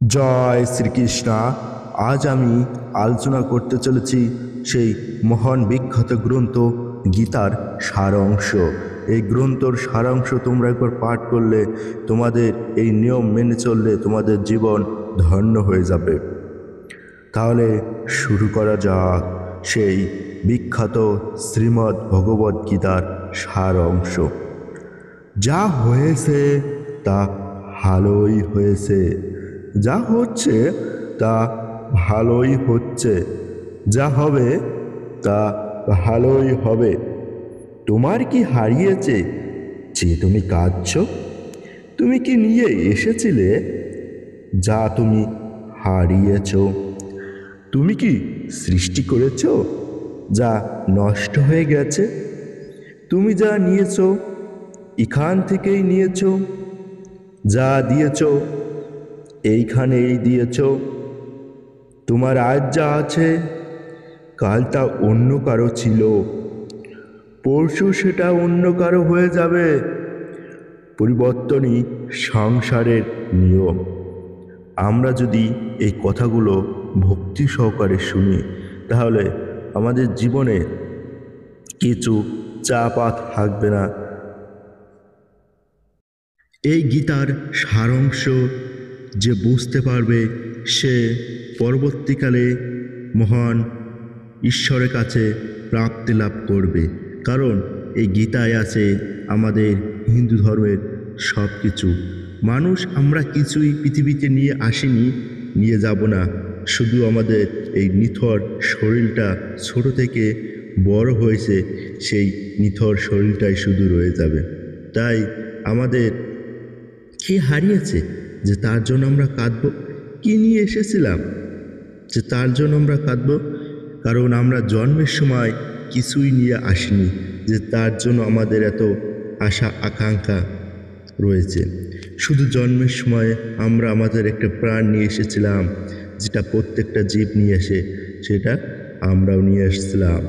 জয় শ্রীকৃষ্ণ। আজ আমি আলোচনা করতে চলেছি সেই মহান বিখ্যাত গ্রন্থ গীতার সারাংশ। এই গ্রন্থর সারাংশ তোমরা একবার পাঠ করলে, তোমাদের এই নিয়ম মেনে চললে তোমাদের জীবন ধন্য হয়ে যাবে। তাহলে শুরু করা যাক সেই বিখ্যাত শ্রীমদ্ ভগবদ্ গীতার সারাংশ। যা হয়েছে তা ভালোই হয়েছে, যা হচ্ছে তা ভালোই হচ্ছে, যা হবে তা ভালোই হবে। তোমার কি হারিয়েছে যে তুমি কাঁদছ? তুমি কি নিয়ে এসেছিলে যা তুমি হারিয়েছ? তুমি কি সৃষ্টি করেছ যা নষ্ট হয়ে গেছে? তুমি যা নিয়েছ এখান থেকেই নিয়েছ, যা দিয়েছ এইখানেই দিয়েছ। তোমার আজ যা আছে কাল তা অন্য কারো ছিল, পরশু সেটা অন্য কারো হয়ে যাবে। পরিবর্তনই সংসারের নিয়ম। আমরা যদি এই কথাগুলো ভক্তি সহকারে শুনি, তাহলে আমাদের জীবনে কিছু চাপা থাকবে না। এই গীতার সারাংশ যে বুঝতে পারবে, সে পরবর্তীকালে মহান ঈশ্বরের কাছে প্রাপ্তি লাভ করবে। কারণ এই গীতায় আছে আমাদের হিন্দু ধর্মের সব কিছু। মানুষ আমরা কিছুই পৃথিবীতে নিয়ে আসিনি, নিয়ে যাব না। শুধু আমাদের এই নিথর শরীরটা ছোট থেকে বড় হয়েছে, সেই নিথর শরীরটাই শুধু রয়ে যাবে। তাই আমাদের কি হারিয়েছে যে তার জন্য আমরা কাঁদব? কি নিয়ে এসেছিলাম যে তার জন্য আমরা কাঁদব? কারণ আমরা জন্মের সময় কিছুই নিয়ে আসিনি যে তার জন্য আমাদের এত আশা আকাঙ্ক্ষা রয়েছে। শুধু জন্মের সময় আমরা আমাদের একটা প্রাণ নিয়ে এসেছিলাম, যেটা প্রত্যেকটা জীব নিয়ে এসে সেটা আমরাও নিয়ে এসেছিলাম।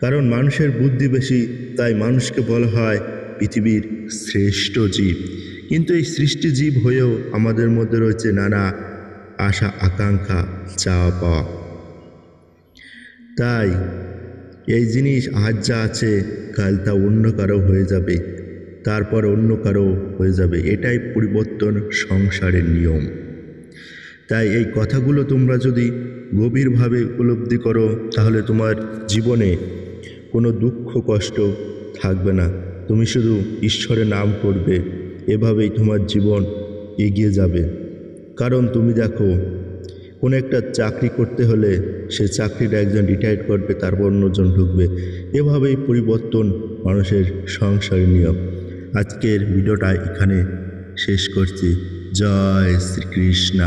কারণ মানুষের বুদ্ধি বেশি, তাই মানুষকে বলা হয় পৃথিবীর শ্রেষ্ঠ জীব। কিন্তু এই সৃষ্টি জীব হয়েও আমাদের মধ্যে রয়েছে নানা আশা আকাঙ্ক্ষা, চাওয়া পাওয়া। তাই এই জিনিস আজ যা আছে কাল তা অন্য কারো হয়ে যাবে, তারপর অন্য কারো হয়ে যাবে। এটাই পরিবর্তন সংসারের নিয়ম। তাই এই কথাগুলো তোমরা যদি গভীরভাবে উপলব্ধি করো, তাহলে তোমার জীবনে কোনো দুঃখ কষ্ট থাকবে না। তুমি শুধু ঈশ্বরের নাম করবে, এভাবেই তোমার জীবন এগিয়ে যাবে। কারণ তুমি দেখো, কোনো একটা চাকরি করতে হলে সে চাকরিটা একজন রিটায়ার করবে, তারপর অন্যজন ঢুকবে। এভাবেই পরিবর্তন মানুষের সংসারের নিয়ম। আজকের ভিডিওটা এখানে শেষ করছি। জয় শ্রীকৃষ্ণ।